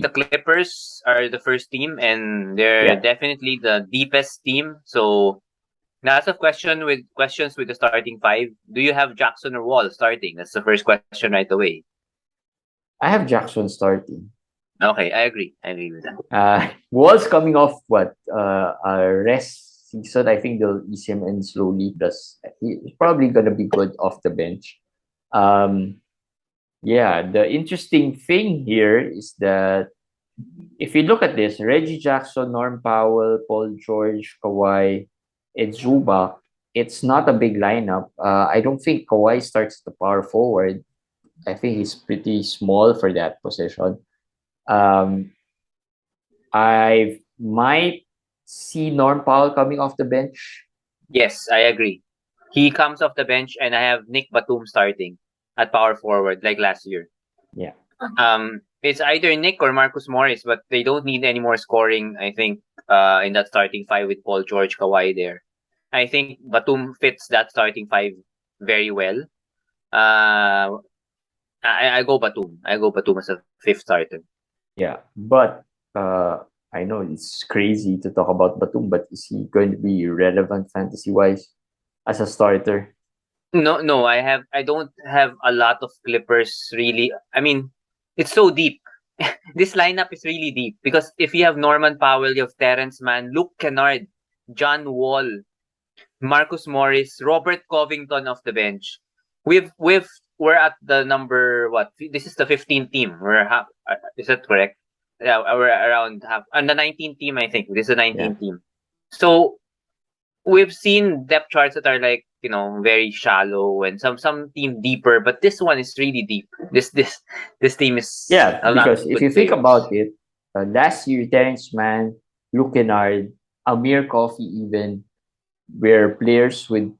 the Clippers are the first team, and they're definitely the deepest team. So lots of questions with the starting five. Do you have Jackson or Wall starting? That's the first question right away. I have Jackson starting. Okay, I agree. I agree with that. Wall's coming off what a rest season. I think they'll ease him in slowly. Plus, he's probably gonna be good off the bench. Um, yeah, the interesting thing here is that if you look at this, Reggie Jackson, Norm Powell, Paul George, Kawhi, and Zubac, it's not a big lineup. I don't think Kawhi starts the power forward. I think he's pretty small for that position. Um, I might see Norm Powell coming off the bench. Yes, I agree. He comes off the bench, and I have Nick Batum starting at power forward like last year. Yeah. It's either Nick or Marcus Morris, but they don't need any more scoring, I think, in that starting five with Paul George, Kawhi there. I think Batum fits that starting five very well. I go Batum. I go Batum as a fifth starter. Yeah. But I know it's crazy to talk about Batum, but is he going to be relevant fantasy wise as a starter? No, I don't have a lot of Clippers really. I mean, it's so deep. This lineup is really deep because if you have Norman Powell, you have Terrence Mann, Luke Kennard, John Wall, Marcus Morris, Robert Covington off the bench. We're at the number what? This is the 15th team. We're half. Is that correct? Yeah, we're around half. And the 19th team, I think. This is the 19th team. So we've seen depth charts that are like, very shallow and some team deeper, but this one is really deep. This team is a lot because of if good you think players. about it, last year Terrence Mann, Luke Kennard, Amir Coffey even were players with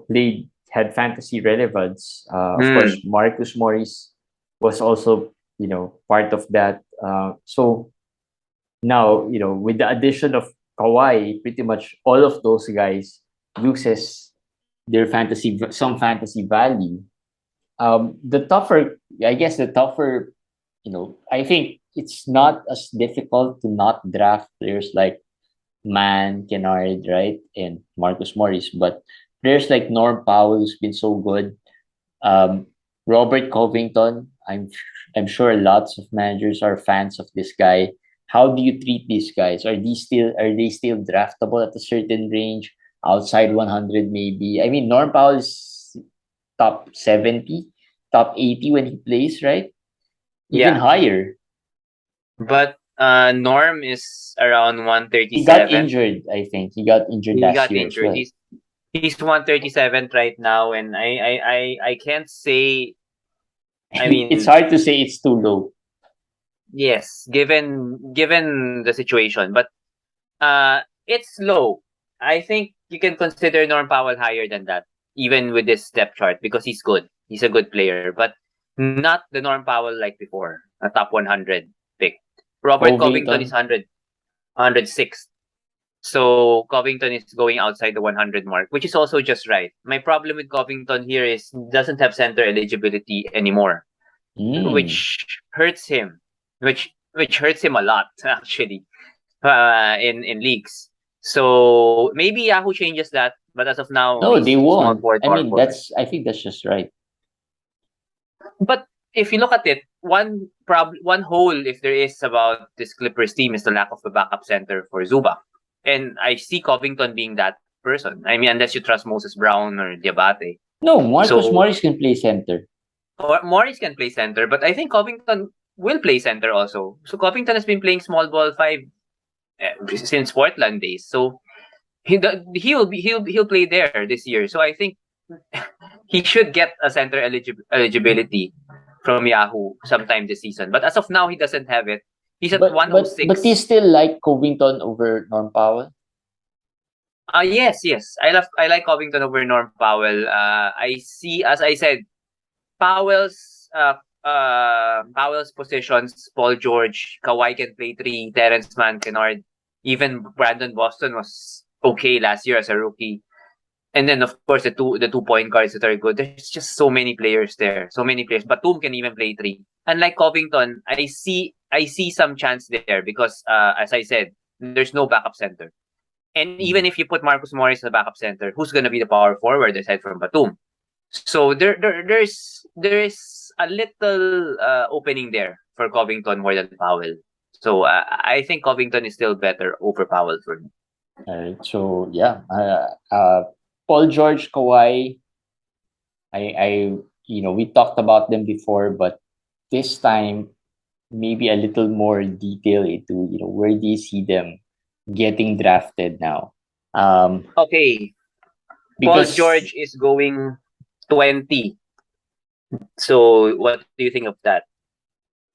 played had fantasy relevance. Of course, Marcus Morris was also part of that. So now with the addition of Kawhi, pretty much all of those guys loses their some fantasy value. The tougher, I think it's not as difficult to not draft players like Mann, Kennard, right, and Marcus Morris, but players like Norm Powell, who's been so good, um, Robert Covington. I'm sure lots of managers are fans of this guy. How do you treat these guys? Are they still draftable at a certain range, outside 100 maybe? I mean, Norm Powell is top 70, top 80 when he plays, right? Even Yeah, higher. but Norm is around He got 137. injured, I think. He got injured He last got year as injured. well. He's 137 right now, and I can't say. I It's mean, hard to say it's too low. yes, given the situation, but it's low. I think you can consider Norm Powell higher than that, even with this step chart, because he's good. He's a good player, but not the Norm Powell like before, a top 100 pick. Robert Covington is Covington. 106. So Covington is going outside the 100 mark, which is also just right. My problem with Covington here is doesn't have center eligibility anymore, which hurts him, which hurts him a lot actually, in leagues. So maybe Yahoo changes that, but as of now, No, they he's small won't. forward, I power mean, forward. I think that's just right. But if you look at it, one hole if there is about this Clippers team is the lack of a backup center for Zubac. And I see Covington being that person. I mean, unless you trust Moses Brown or Diabate. No, Marcus So, Morris can play center. or Morris can play center, but I think Covington will play center also. So Covington has been playing small ball five since Portland days. So he'll play there this year. So I think he should get a center eligibility from Yahoo sometime this season. But as of now, he doesn't have it. He's at But do you 106. still like Covington over Norm Powell? Yes. I like Covington over Norm Powell. I see, as I said, Powell's Powell's positions, Paul George, Kawhi can play three, Terrence Mann, Kennard, even Brandon Boston was okay last year as a rookie. And then of course the two point guards that are good. There's just so many players there. So many players. Batum can even play three. Unlike Covington, I see some chance there because, as I said, there's no backup center. And even if you put Marcus Morris as a backup center, who's going to be the power forward aside from Batum? So there is a little opening there for Covington more than Powell. So I think Covington is still better over Powell for me. All right. So yeah, Paul George, Kawhi. I we talked about them before, but this time maybe a little more detail into where do you see them getting drafted now? Okay, Paul Because George is going 20. So what do you think of that?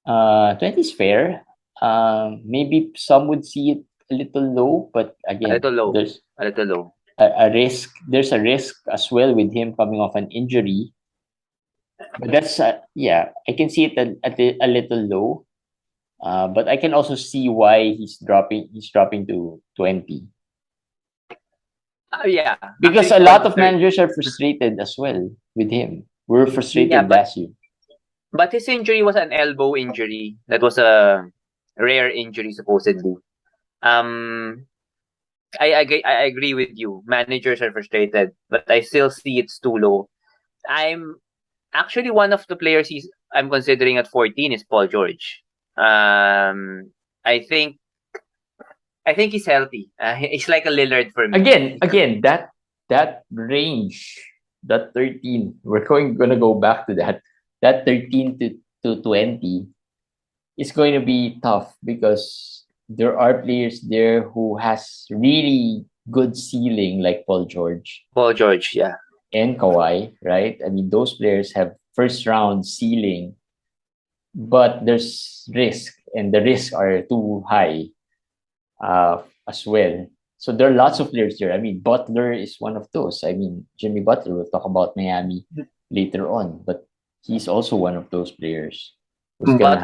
20 is fair. Maybe some would see it a little low, but A again, little low. there's A little low. a risk. There's a risk as well with him coming off an injury. But that's yeah, I can see it a little low. But I can also see why he's dropping. He's dropping to 20 Yeah, because actually a lot of 23rd. managers are frustrated as well with him. We're Yeah, frustrated but last year. but his injury was an elbow injury. That was a rare injury supposedly. Um, I agree with you. Managers are frustrated, but I still see it's too low. I'm actually one of the players I'm considering at 14 is Paul George. I think he's healthy. He's like a Lillard for me. Again, that range, that 13, we're gonna go back to that. That 13 to 20 is going to be tough because there are players there who has really good ceiling like Paul George Paul George, yeah. and Kawhi, right? I mean, those players have first round ceiling, but there's risk, and the risks are too high as well. So there are lots of players there. I mean, Butler is one of those. I mean, Jimmy Butler, we'll talk about Miami later on, but he's also one of those players who's gonna have.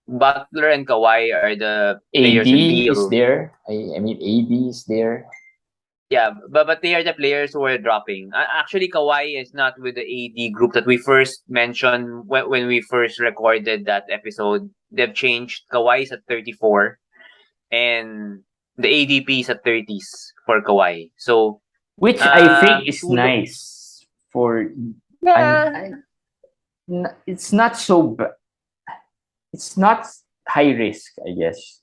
Butler and Kawhi are the players in AD is Beal. there. I mean, AD is there. Yeah, but they are the players who are dropping. Actually, Kawhi is not with the AD group that we first mentioned when we first recorded that episode. They've changed. Kawhi is at 34, and the ADP is at 30s for Kawhi. So, Which I think is too low. nice for. Yeah, It's not so. It's not high risk, I guess.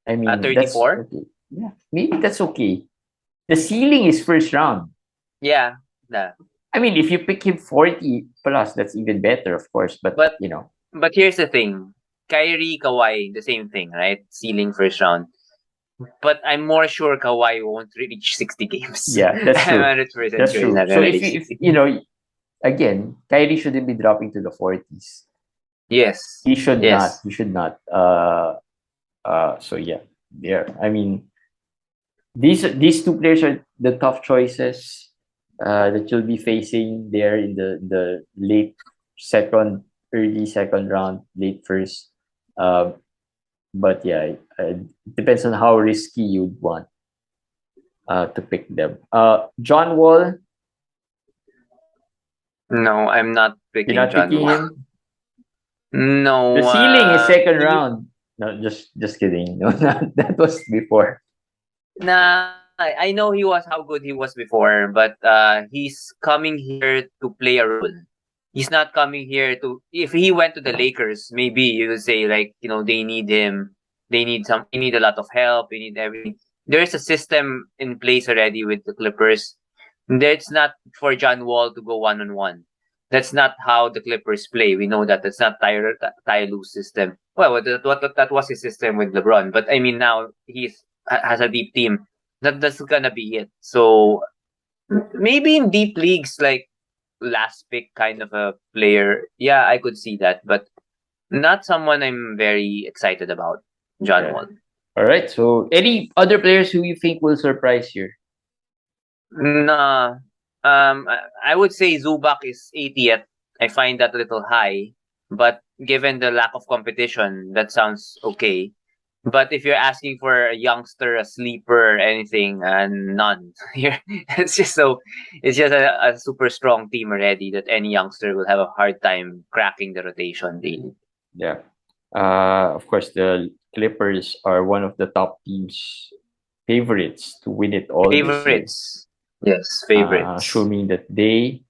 I at mean, that's 34. okay. Yeah, maybe that's okay. The ceiling is first round. Yeah, yeah. I mean, if you pick him 40 plus, that's even better, of course. But But here's the thing. Kyrie, Kawhi, the same thing, right? Ceiling first round. But I'm more sure Kawhi won't reach 60 games. yeah, that's I'm true. 100% That's sure he's true. not So gonna if reach you, if 60. again, Kyrie shouldn't be dropping to the 40s. Yes. He should not. Yes. He should not. So yeah, there. I mean, these two players are the tough choices that you'll be facing there in the late second, early second round, late first. Uh, but yeah, it depends on how risky you'd want to pick them. John Wall, No, I'm not you're picking not John picking Wall. him. The No, ceiling is second round. No, just kidding. No, that was before. nah, I know he was how good he was before, but he's coming here to play a role. He's not coming here to. If he went to the Lakers, maybe you would say like they need him. They need a lot of help. They need everything. There's a system in place already with the Clippers. That's not for John Wall to go one on one. That's not how the Clippers play. We know that that's not Ty Lue's system. Well, that was his system with LeBron. But I mean, now has a deep team. That's gonna be it. So maybe in deep leagues like last pick kind of a player, yeah, I could see that, but not someone I'm very excited about. John Yeah. Wall. All right. So, any other players who you think will surprise you? Nah, I would say Zubac is 80th. I find that a little high, but given the lack of competition, that sounds okay. But if you're asking for a youngster, a sleeper, or anything, none. It's just it's just a super strong team already that any youngster will have a hard time cracking the rotation. Really. Yeah. Of course, the Clippers are one of the top teams, favorites to win it all this year, Favorites. Yes, favorites. assuming that they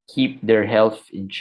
keep their health in check.